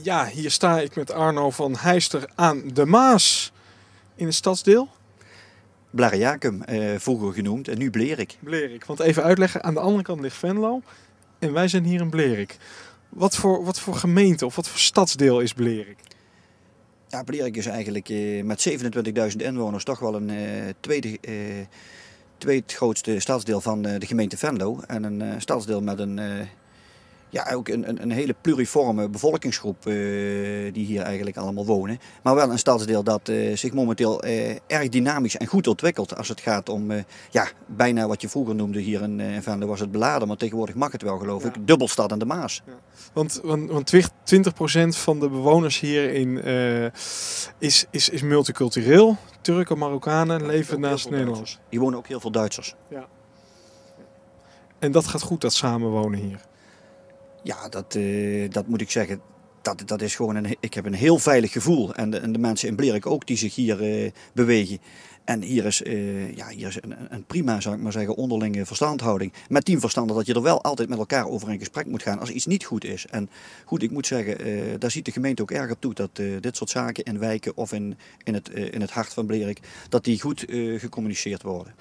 Ja, hier sta ik met Arno van Heister aan de Maas in het stadsdeel. Blaricum, vroeger genoemd en nu Blerik. Blerik, want even uitleggen, aan de andere kant ligt Venlo en wij zijn hier in Blerik. Wat voor gemeente of wat voor stadsdeel is Blerik? Ja, Blerik is eigenlijk met 27.000 inwoners toch wel een tweede grootste stadsdeel van de gemeente Venlo. En een stadsdeel met ook een hele pluriforme bevolkingsgroep die hier eigenlijk allemaal wonen. Maar wel een stadsdeel dat zich momenteel erg dynamisch en goed ontwikkelt als het gaat om bijna wat je vroeger noemde hier in Venlo was het beladen, maar tegenwoordig mag het wel geloof ik, dubbelstad aan de Maas. Ja. Want 20% van de bewoners hierin is multicultureel. Turken, Marokkanen leven naast Nederlanders. Hier wonen ook heel veel Duitsers. Ja. En dat gaat goed, dat samenwonen hier? Ja, dat moet ik zeggen. Dat is gewoon ik heb een heel veilig gevoel. En de mensen in Blerik ook die zich hier bewegen. En hier is een prima, zou ik maar zeggen, onderlinge verstandhouding. Met teamverstanden dat je er wel altijd met elkaar over in gesprek moet gaan als iets niet goed is. En goed, ik moet zeggen, daar ziet de gemeente ook erg op toe dat dit soort zaken in wijken of in het hart van Blerik, dat die goed gecommuniceerd worden.